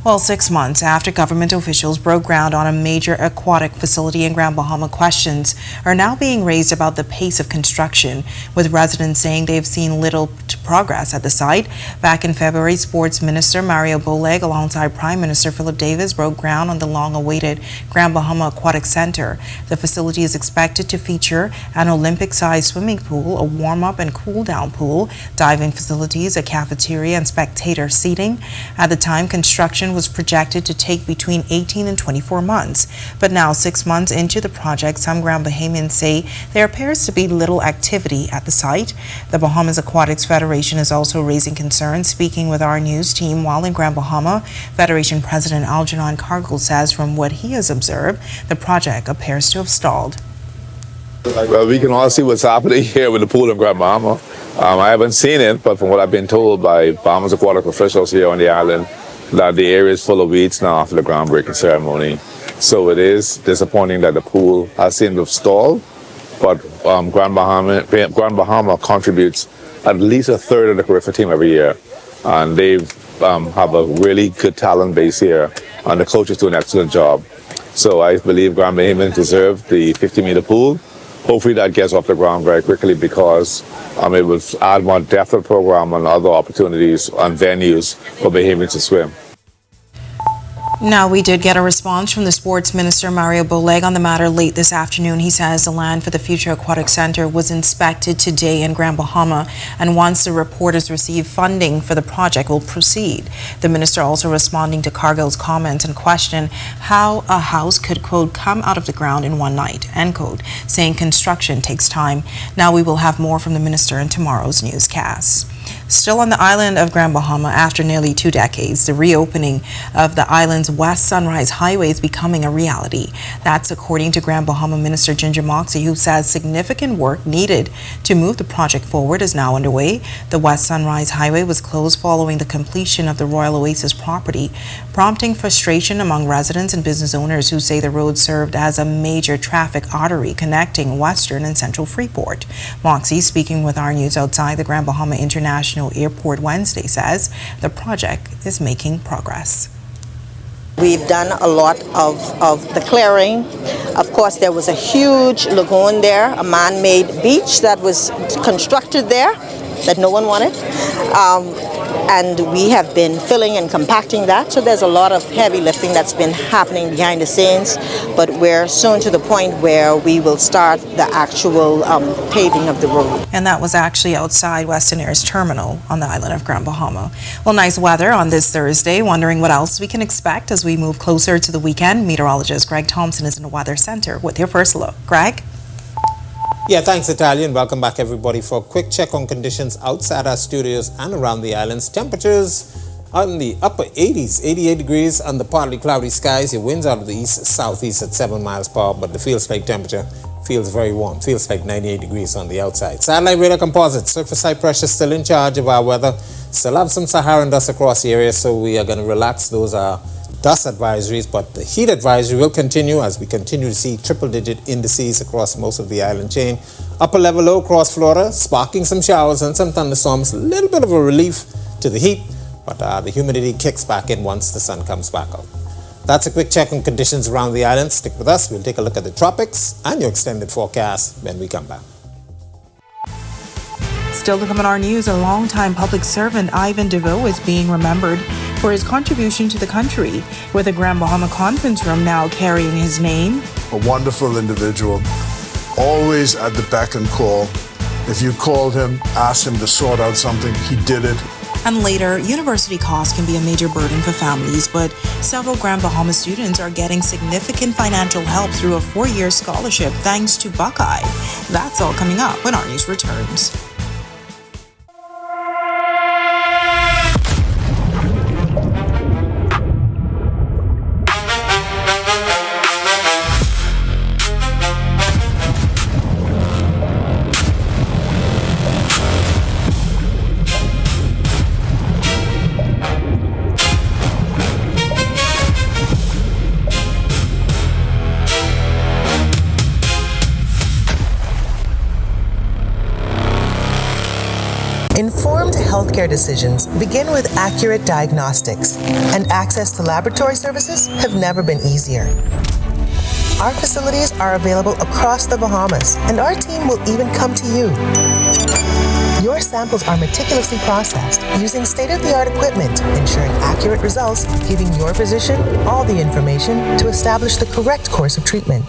Well, 6 months after government officials broke ground on a major aquatic facility in Grand Bahama, questions are now being raised about the pace of construction, with residents saying they've seen little progress at the site. Back in February, Sports Minister Mario Boleg alongside Prime Minister Philip Davis broke ground on the long-awaited Grand Bahama Aquatic Center. The facility is expected to feature an Olympic-sized swimming pool, a warm-up and cool-down pool, diving facilities, a cafeteria, and spectator seating. At the time, construction was projected to take between 18 and 24 months. But now, 6 months into the project, some Grand Bahamians say there appears to be little activity at the site. The Bahamas Aquatics Federation is also raising concerns. Speaking with our news team while in Grand Bahama, Federation President Algernon Cargill says from what he has observed, the project appears to have stalled. Well, we can all see what's happening here with the pool in Grand Bahama. I haven't seen it, but from what I've been told by Bahamas aquatic officials here on the island, that the area is full of weeds now after the groundbreaking ceremony. So it is disappointing that the pool has seemed to have stalled, but Grand Bahama contributes at least a third of the Cariffa team every year. And they have a really good talent base here, and the coaches do an excellent job. So I believe Grand Bahamians deserve the 50-meter pool. Hopefully that gets off the ground very quickly because it will add more depth to the program and other opportunities and venues for Bahamians to swim. Now, we did get a response from the Sports Minister Mario Boleg on the matter late this afternoon. He says the land for the future aquatic center was inspected today in Grand Bahama, and once the report is received, funding for the project will proceed. The minister also responding to Cargill's comments and question how a house could, quote, come out of the ground in one night, end quote, saying construction takes time. Now we will have more from the minister in tomorrow's newscast. Still on the island of Grand Bahama, after nearly 2 decades, the reopening of the island's West Sunrise Highway is becoming a reality. That's according to Grand Bahama Minister Ginger Moxie, who says significant work needed to move the project forward is now underway. The West Sunrise Highway was closed following the completion of the Royal Oasis property, prompting frustration among residents and business owners who say the road served as a major traffic artery connecting Western and Central Freeport. Moxie, speaking with our news outside the Grand Bahama International Airport Wednesday, says the project is making progress. We've done a lot of the clearing. Of course, there was a huge lagoon there, a man-made beach that was constructed there that no one wanted. And we have been filling and compacting that. So there's a lot of heavy lifting that's been happening behind the scenes. But we're soon to the point where we will start the actual paving of the road. And that was actually outside Western Air's terminal on the island of Grand Bahama. Well, nice weather on this Thursday. Wondering what else we can expect as we move closer to the weekend. Meteorologist Greg Thompson is in the Weather Center with your first look. Greg? Yeah, thanks, Italian. Welcome back, everybody, for a quick check on conditions outside our studios and around the islands. Temperatures out in the upper 80s, 88 degrees under partly cloudy skies. Your winds out of the east-southeast at 7 miles per hour, but the feels-like temperature feels very warm. Feels like 98 degrees on the outside. Satellite radar composite. Surface high pressure still in charge of our weather. Still have some Saharan dust across the area, so we are going to relax those dust advisories, but the heat advisory will continue as we continue to see triple-digit indices across most of the island chain. Upper level low across Florida, sparking some showers and some thunderstorms. A little bit of a relief to the heat, but the humidity kicks back in once the sun comes back out. That's a quick check on conditions around the island. Stick with us. We'll take a look at the tropics and your extended forecast when we come back. Still to come in our news, a longtime public servant, Ivan DeVoe, is being remembered for his contribution to the country, with the Grand Bahama Conference Room now carrying his name. A wonderful individual, always at the beck and call. If you called him, asked him to sort out something, he did it. And later, university costs can be a major burden for families, but several Grand Bahama students are getting significant financial help through a 4-year scholarship thanks to Buckeye. That's all coming up when our news returns. Informed healthcare decisions begin with accurate diagnostics, and access to laboratory services have never been easier. Our facilities are available across the Bahamas, and our team will even come to you. Your samples are meticulously processed using state-of-the-art equipment, ensuring accurate results, giving your physician all the information to establish the correct course of treatment.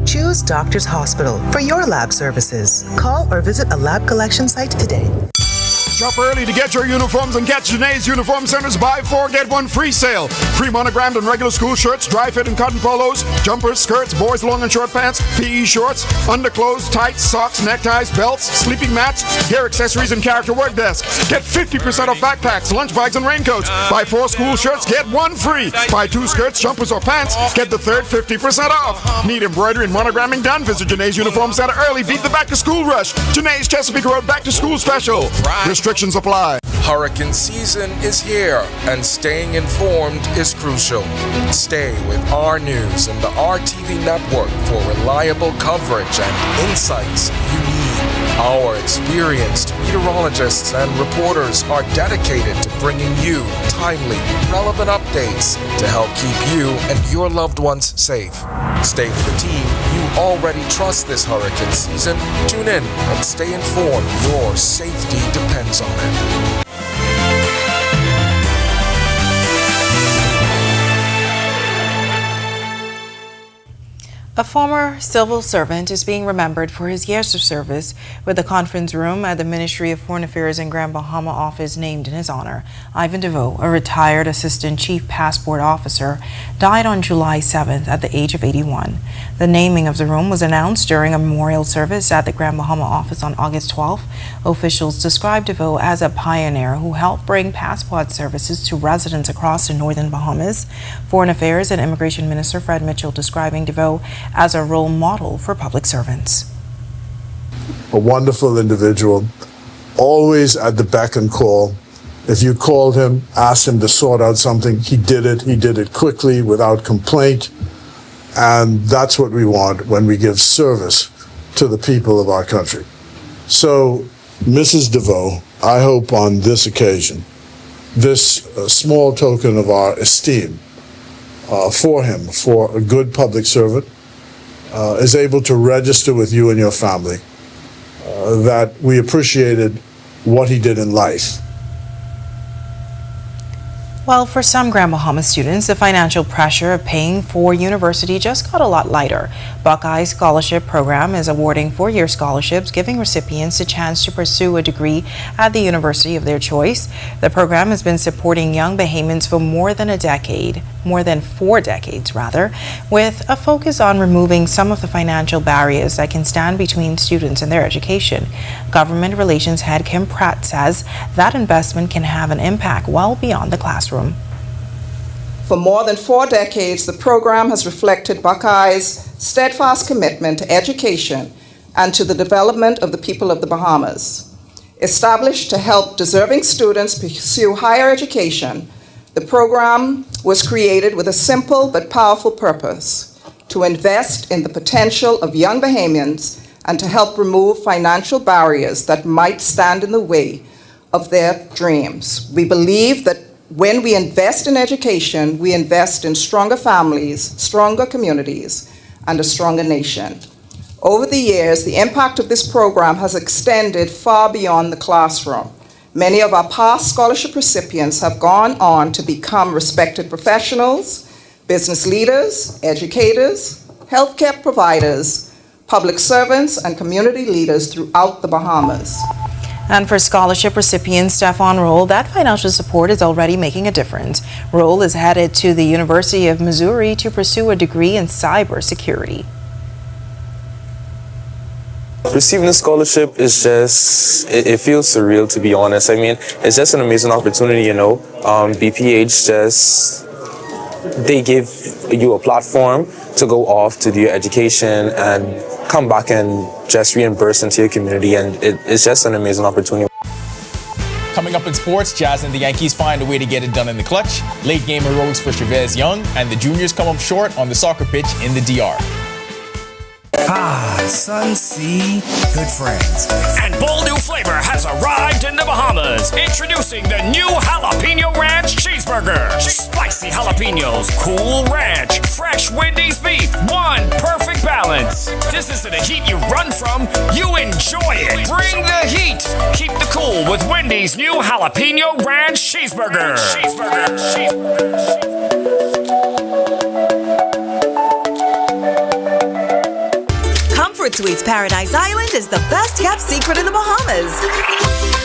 Choose Doctors Hospital for your lab services. Call or visit a lab collection site today. Shop early to get your uniforms and catch Janae's Uniform Center's buy 4 get 1 free sale. Free monogrammed and regular school shirts, dry fit and cotton polos, jumpers, skirts, boys long and short pants, PE shorts, underclothes, tights, socks, neckties, belts, sleeping mats, hair accessories and character work desks. Get 50% off backpacks, lunch bags and raincoats. Buy 4 school shirts, get 1 free. Buy 2 skirts, jumpers or pants, get the third 50% off. Need embroidery and monogramming done? Visit Janae's Uniform Center early. Beat the back to school rush. Janae's Chesapeake Road back to school special. Restrictions apply. Hurricane season is here, and staying informed is crucial. Stay with our news and the RTV network for reliable coverage and insights you need. Our experienced meteorologists and reporters are dedicated to bringing you timely, relevant updates to help keep you and your loved ones safe. Stay with the team you already trust this hurricane season. Tune in and stay informed. Your safety depends on it. A former civil servant is being remembered for his years of service, with the conference room at the Ministry of Foreign Affairs and Grand Bahama office named in his honor. Ivan DeVoe, a retired assistant chief passport officer, died on July 7th at the age of 81. The naming of the room was announced during a memorial service at the Grand Bahama office on August 12th. Officials described DeVoe as a pioneer who helped bring passport services to residents across the northern Bahamas. Foreign Affairs and Immigration Minister Fred Mitchell describing DeVoe as a role model for public servants. A wonderful individual, always at the beck and call. If you called him, asked him to sort out something, he did it. He did it quickly, without complaint. And that's what we want when we give service to the people of our country. So, Mrs. DeVoe, I hope on this occasion, this small token of our esteem for him, for a good public servant, is able to register with you and your family that we appreciated what he did in life. Well, for some Grand Bahama students, the financial pressure of paying for university just got a lot lighter. Buckeye Scholarship Program is awarding four-year scholarships, giving recipients a chance to pursue a degree at the university of their choice. The program has been supporting young Bahamians for more than 4 decades, with a focus on removing some of the financial barriers that can stand between students and their education. Government Relations Head Kim Pratt says that investment can have an impact well beyond the classroom. For more than 4 decades, the program has reflected Buckeye's steadfast commitment to education and to the development of the people of the Bahamas. Established to help deserving students pursue higher education, the program was created with a simple but powerful purpose: to invest in the potential of young Bahamians and to help remove financial barriers that might stand in the way of their dreams. We believe that when we invest in education, we invest in stronger families, stronger communities, and a stronger nation. Over the years, the impact of this program has extended far beyond the classroom. Many of our past scholarship recipients have gone on to become respected professionals, business leaders, educators, healthcare providers, public servants, and community leaders throughout the Bahamas. And for scholarship recipient Stefan Roll, that financial support is already making a difference. Roll is headed to the University of Missouri to pursue a degree in cybersecurity. Receiving a scholarship is just, it feels surreal, to be honest. I mean, it's just an amazing opportunity, you know. BPH they give you a platform to go off to do your education and come back and just reimburse into your community, and it's just an amazing opportunity. Coming up in sports, Jazz and the Yankees find a way to get it done in the clutch. Late game heroics for Chavez Young, and the juniors come up short on the soccer pitch in the DR. Sun, sea, good friends. And bold new flavor has arrived in the Bahamas. Introducing the new Jalapeno Ranch Cheeseburger. Spicy jalapenos, cool ranch, fresh Wendy's beef, one perfect balance. This isn't a heat you run from, you enjoy it. Bring the heat. Keep the cool with Wendy's new Jalapeno Ranch Cheeseburger. Comfort Suites Paradise Island is the best kept secret in the Bahamas.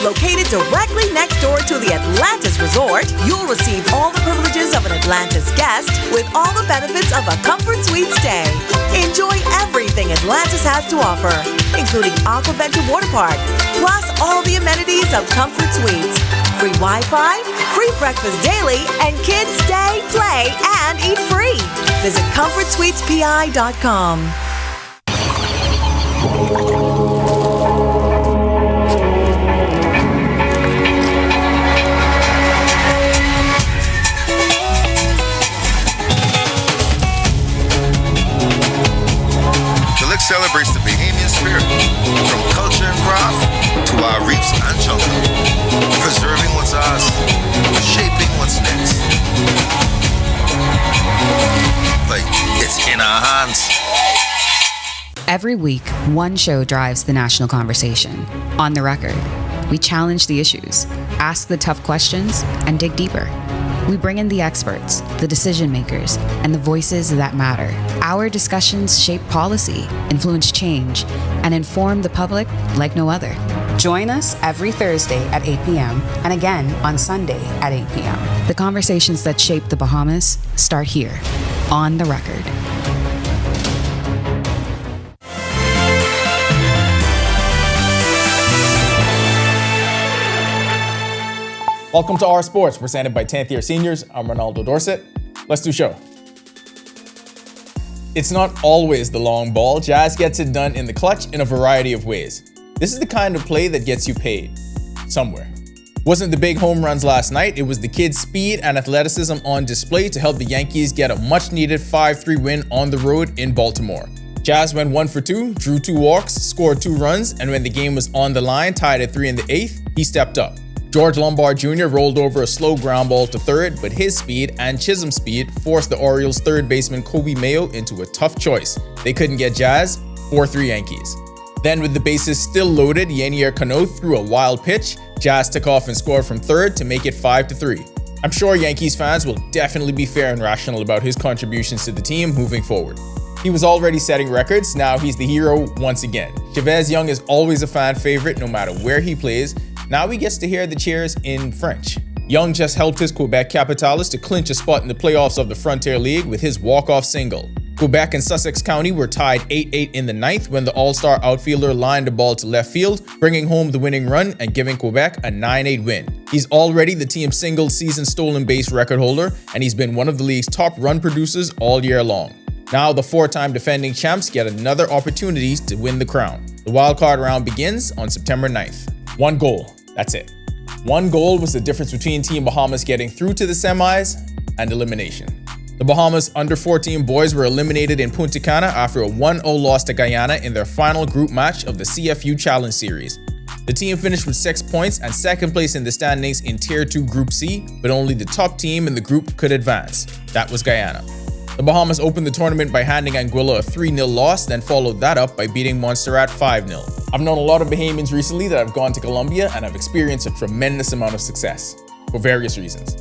Located directly next door to the Atlantis Resort, you'll receive all the privileges of an Atlantis guest with all the benefits of a Comfort Suite stay. Enjoy everything Atlantis has to offer, including Aquaventure Water Park, plus all the amenities of Comfort Suites. Free Wi-Fi, free breakfast daily, and kids stay, play, and eat free. Visit ComfortSuitesPI.com. Chalik celebrates the Bahamian spirit, from culture and craft to our reefs and jungle, preserving what's ours, shaping what's next. Like, it's in our hands. Every week, one show drives the national conversation. On the Record, we challenge the issues, ask the tough questions, and dig deeper. We bring in the experts, the decision makers, and the voices that matter. Our discussions shape policy, influence change, and inform the public like no other. Join us every Thursday at 8 p.m. and again on Sunday at 8 p.m. The conversations that shape the Bahamas start here, on the Record. Welcome to Our Sports, presented by 10th Year Seniors. I'm Ronaldo Dorset. Let's do show. It's not always the long ball. Jazz gets it done in the clutch in a variety of ways. This is the kind of play that gets you paid. Somewhere. Wasn't the big home runs last night, it was the kids' speed and athleticism on display to help the Yankees get a much-needed 5-3 win on the road in Baltimore. Jazz went 1 for 2, drew 2 walks, scored 2 runs, and when the game was on the line, tied at 3 in the 8th, he stepped up. George Lombard Jr. rolled over a slow ground ball to third, but his speed and Chisholm's speed forced the Orioles' third baseman Kobe Mayo into a tough choice. They couldn't get Jazz, 4-3 Yankees. Then with the bases still loaded, Yanier Cano threw a wild pitch. Jazz took off and scored from third to make it 5-3. I'm sure Yankees fans will definitely be fair and rational about his contributions to the team moving forward. He was already setting records, now he's the hero once again. Chavez Young is always a fan favorite no matter where he plays. Now he gets to hear the cheers in French. Young just helped his Quebec Capitals to clinch a spot in the playoffs of the Frontier League with his walk-off single. Quebec and Sussex County were tied 8-8 in the ninth when the all-star outfielder lined the ball to left field, bringing home the winning run and giving Quebec a 9-8 win. He's already the team's single-season stolen base record holder, and he's been one of the league's top run producers all year long. Now the four-time defending champs get another opportunity to win the crown. The wildcard round begins on September 9th. One goal, that's it. One goal was the difference between Team Bahamas getting through to the semis and elimination. The Bahamas under-14 boys were eliminated in Punta Cana after a 1-0 loss to Guyana in their final group match of the CFU Challenge Series. The team finished with 6 points and second place in the standings in Tier 2 Group C, but only the top team in the group could advance. That was Guyana. The Bahamas opened the tournament by handing Anguilla a 3-0 loss, then followed that up by beating Montserrat 5-0. I've known a lot of Bahamians recently that have gone to Colombia and have experienced a tremendous amount of success, for various reasons.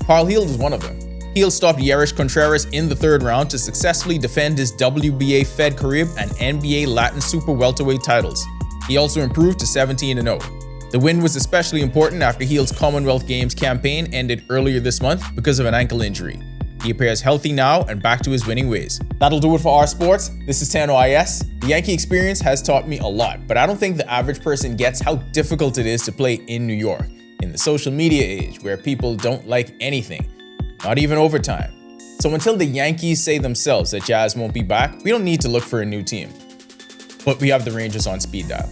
Carl Hield is one of them. Hield stopped Yerish Contreras in the third round to successfully defend his WBA Fed Carib and NBA Latin Super Welterweight titles. He also improved to 17-0. The win was especially important after Hield's Commonwealth Games campaign ended earlier this month because of an ankle injury. He appears healthy now and back to his winning ways. That'll do it for our sports. This is Tano IS. The Yankee experience has taught me a lot, but I don't think the average person gets how difficult it is to play in New York, in the social media age where people don't like anything, not even overtime. So until the Yankees say themselves that Jazz won't be back, we don't need to look for a new team. But we have the Rangers on speed dial.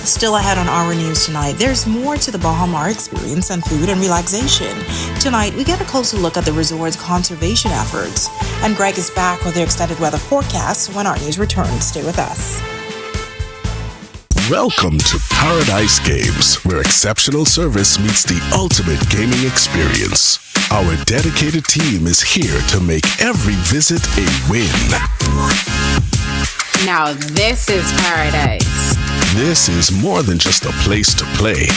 Still ahead on our news tonight, there's more to the Baha Mar experience than food and relaxation. Tonight, we get a closer look at the resort's conservation efforts. And Greg is back with the extended weather forecast when our news returns. Stay with us. Welcome to Paradise Games, where exceptional service meets the ultimate gaming experience. Our dedicated team is here to make every visit a win. Now this is paradise. This is more than just a place to play.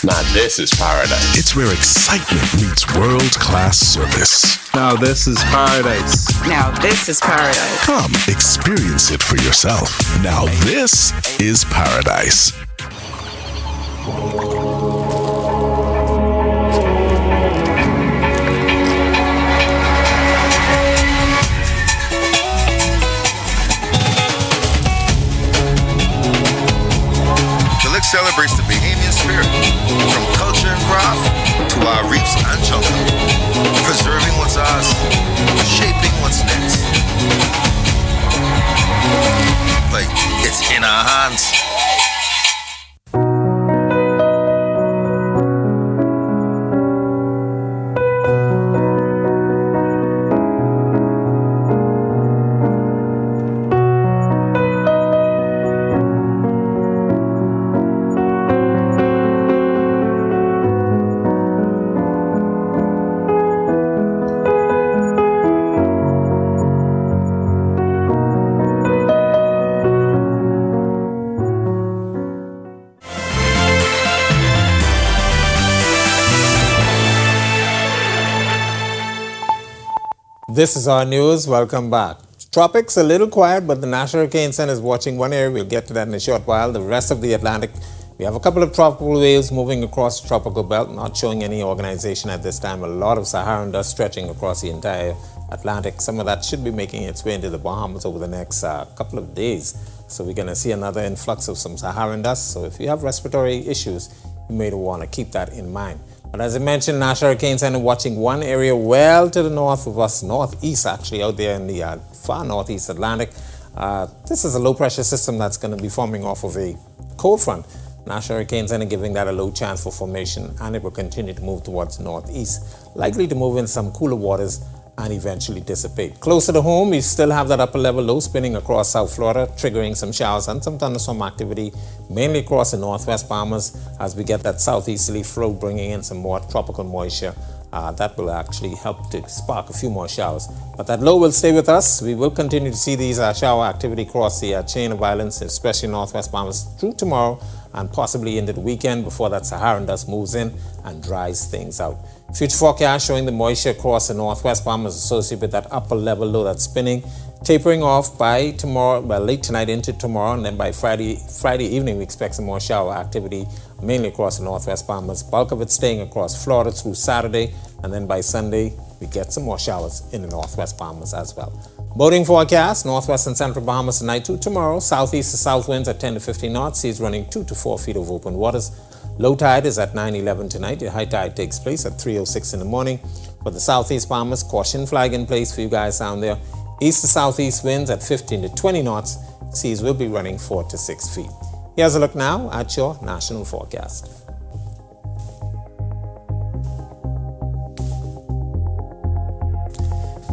Now this is paradise. It's where excitement meets world-class service. Now this is paradise. Now this is paradise. Come experience it for yourself. Now this is paradise. Celebrates the Bahamian spirit, from culture and craft to our reefs and jungle, preserving what's ours, shaping what's next. Like, it's in our hands. This is our news. Welcome back. Tropics a little quiet, but the National Hurricane Center is watching one area. We'll get to that in a short while. The rest of the Atlantic, we have a couple of tropical waves moving across the tropical belt, not showing any organization at this time. A lot of Saharan dust stretching across the entire Atlantic. Some of that should be making its way into the Bahamas over the next couple of days. So we're going to see another influx of some Saharan dust. So if you have respiratory issues, you may want to keep that in mind. But as I mentioned, National Hurricane Center watching one area well to the north of us, northeast actually, out there in the far northeast Atlantic. This is a low pressure system that's going to be forming off of a cold front. National Hurricane Center giving that a low chance for formation, and it will continue to move towards northeast, likely to move in some cooler waters and eventually dissipate. Closer to home, we still have that upper level low spinning across South Florida, triggering some showers and some thunderstorm activity, mainly across the northwest Bahamas as we get that southeasterly flow bringing in some more tropical moisture that will actually help to spark a few more showers. But that low will stay with us. We will continue to see these shower activity across the chain of islands, especially northwest Bahamas, through tomorrow and possibly into the weekend before that Saharan dust moves in and dries things out. Future forecast showing the moisture across the northwest Bahamas associated with that upper level low that's spinning, tapering off by tomorrow, by late tonight into tomorrow, and then by Friday evening we expect some more shower activity mainly across the northwest Bahamas. Bulk of it staying across Florida through Saturday, and then by Sunday we get some more showers in the northwest Bahamas as well. Boating forecast: northwest and central Bahamas tonight to tomorrow. Southeast to south winds at 10 to 15 knots. Seas running 2 to 4 feet over open waters. Low tide is at 9:11 tonight. The high tide takes place at 3:06 in the morning. For the southeast Bahamas, caution flag in place for you guys down there. East to southeast winds at 15 to 20 knots. Seas will be running 4 to 6 feet. Here's a look now at your national forecast.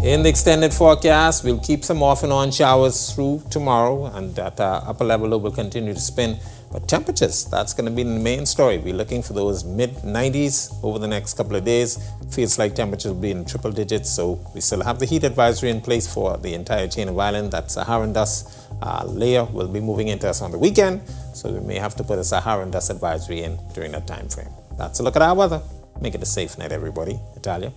In the extended forecast, we'll keep some off and on showers through tomorrow, and that upper level low will continue to spin. But temperatures, that's going to be the main story. We're looking for those mid-90s over the next couple of days. Feels like temperatures will be in triple digits, so we still have the heat advisory in place for the entire chain of island. That Saharan dust layer will be moving into us on the weekend, so we may have to put a Saharan dust advisory in during that time frame. That's a look at our weather. Make it a safe night, everybody. Italia.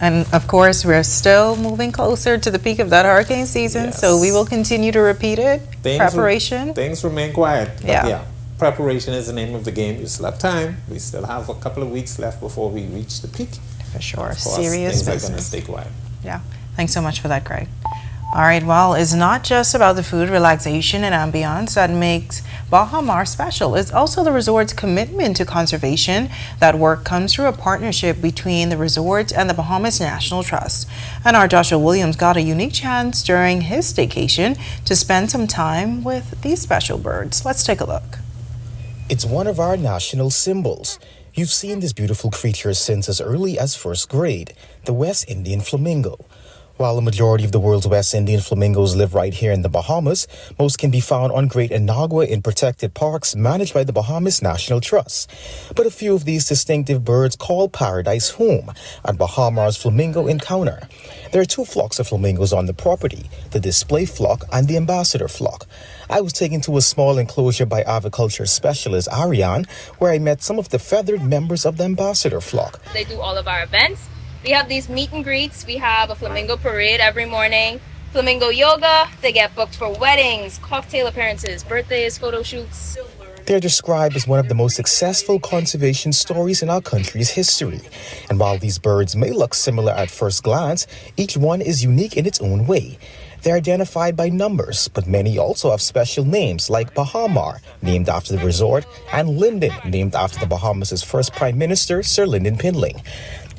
And of course, we're still moving closer to the peak of that hurricane season, so we will continue to repeat it. Preparation. Things remain quiet. But Yeah. Preparation is the name of the game. You still have time. We still have a couple of weeks left before we reach the peak. For sure. Of course, Serious things business. are going to stay quiet. Yeah. Thanks so much for that, Craig. All right, well, it's not just about the food, relaxation, and ambiance that makes Baha Mar special. It's also the resort's commitment to conservation. That work comes through a partnership between the resort and the Bahamas National Trust. And our Joshua Williams got a unique chance during his staycation to spend some time with these special birds. Let's take a look. It's one of our national symbols. You've seen this beautiful creature since as early as first grade, the West Indian flamingo. While the majority of the world's West Indian flamingos live right here in the Bahamas, most can be found on Great Inagua in protected parks managed by the Bahamas National Trust. But a few of these distinctive birds call paradise home at Baha Mar's Flamingo Encounter. There are two flocks of flamingos on the property, the display flock and the ambassador flock. I was taken to a small enclosure by aviculture specialist Ariane, where I met some of the feathered members of the ambassador flock. They do all of our events. We have these meet and greets. We have a flamingo parade every morning, flamingo yoga. They get booked for weddings, cocktail appearances, birthdays, photo shoots. They're described as one of the most successful conservation stories in our country's history. And while these birds may look similar at first glance, each one is unique in its own way. They're identified by numbers, but many also have special names like Baha Mar, named after the resort, and Lyndon, named after the Bahamas' first Prime Minister, Sir Lyndon Pindling.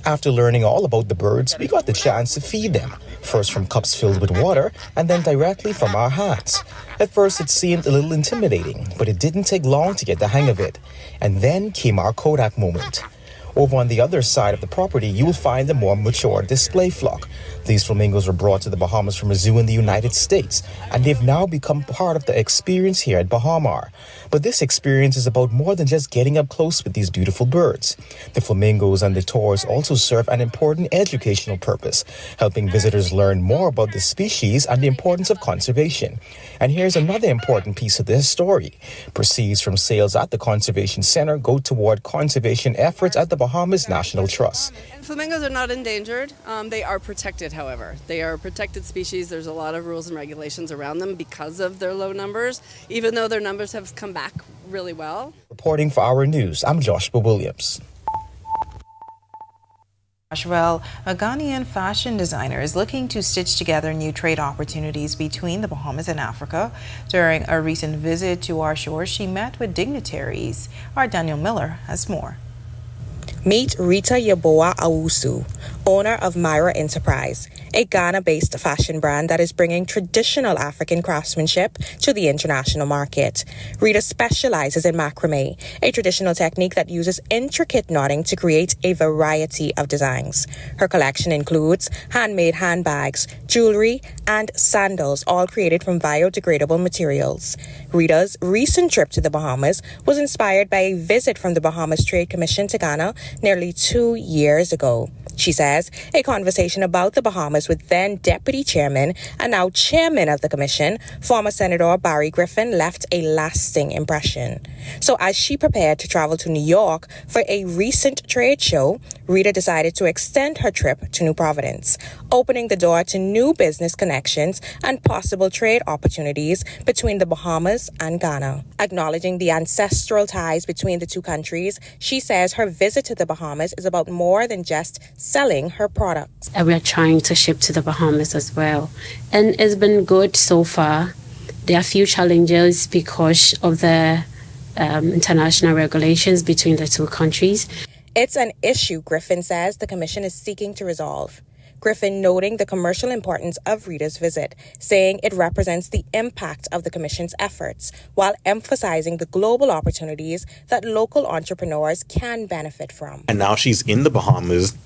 After learning all about the birds, we got the chance to feed them, first from cups filled with water and then directly from our hands. At first it seemed a little intimidating, but it didn't take long to get the hang of it. And then came our Kodak moment. Over on the other side of the property, you will find the more mature display flock. These flamingos were brought to the Bahamas from a zoo in the United States, and they've now become part of the experience here at Baha Mar. But this experience is about more than just getting up close with these beautiful birds. The flamingos and the tours also serve an important educational purpose, helping visitors learn more about the species and the importance of conservation. And here's another important piece of this story. Proceeds from sales at the Conservation Center go toward conservation efforts at the Bahamas National Trust. Flamingos are not endangered. They are protected, however. They are a protected species. There's a lot of rules and regulations around them because of their low numbers, even though their numbers have come back really well. Reporting for Our News, I'm Joshua Williams. Well, a Ghanaian fashion designer is looking to stitch together new trade opportunities between the Bahamas and Africa. During a recent visit to our shores, she met with dignitaries. Our Daniel Miller has more. Meet Rita Yaboa Awusu, owner of Myra Enterprise, a Ghana-based fashion brand that is bringing traditional African craftsmanship to the international market. Rita specializes in macrame, a traditional technique that uses intricate knotting to create a variety of designs. Her collection includes handmade handbags, jewelry, and sandals, all created from biodegradable materials. Rita's recent trip to the Bahamas was inspired by a visit from the Bahamas Trade Commission to Ghana nearly 2 years ago. She says a conversation about the Bahamas with then Deputy Chairman and now Chairman of the Commission, former Senator Barry Griffin, left a lasting impression. So as she prepared to travel to New York for a recent trade show, Rita decided to extend her trip to New Providence, opening the door to new business connections and possible trade opportunities between the Bahamas and Ghana. Acknowledging the ancestral ties between the two countries, she says her visit to the Bahamas is about more than just selling her products. And we're trying to ship to the Bahamas as well. And it's been good so far. There are a few challenges because of the international regulations between the two countries. It's an issue, Griffin says, the Commission is seeking to resolve. Griffin noting the commercial importance of Rita's visit, saying it represents the impact of the Commission's efforts, while emphasizing the global opportunities that local entrepreneurs can benefit from. And now she's in the Bahamas,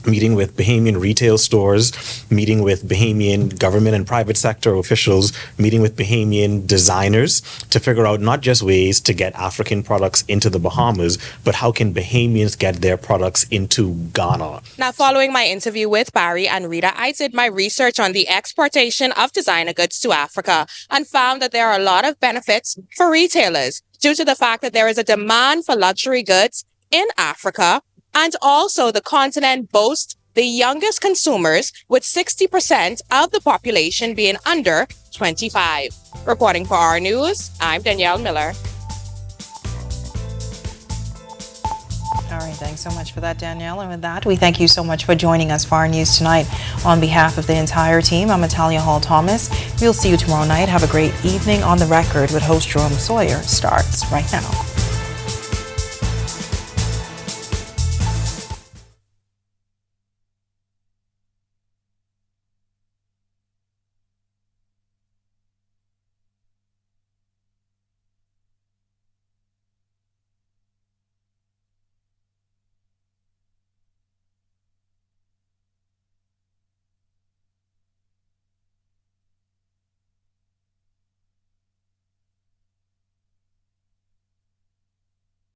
meeting with Bahamian retail stores, meeting with Bahamian government and private sector officials, meeting with Bahamian designers to figure out not just ways to get African products into the Bahamas, but how can Bahamians get their products into Ghana. Now, following my interview with Barry and Rita, I did my research on the exportation of designer goods to Africa and found that there are a lot of benefits for retailers due to the fact that there is a demand for luxury goods in Africa. And also, the continent boasts the youngest consumers, with 60% of the population being under 25. Reporting for our news, I'm Danielle Miller. All right, thanks so much for that, Danielle. And with that, we thank you so much for joining us for our news tonight. On behalf of the entire team, I'm Natalia Hall-Thomas. We'll see you tomorrow night. Have a great evening. On the Record with host Jerome Sawyer starts right now.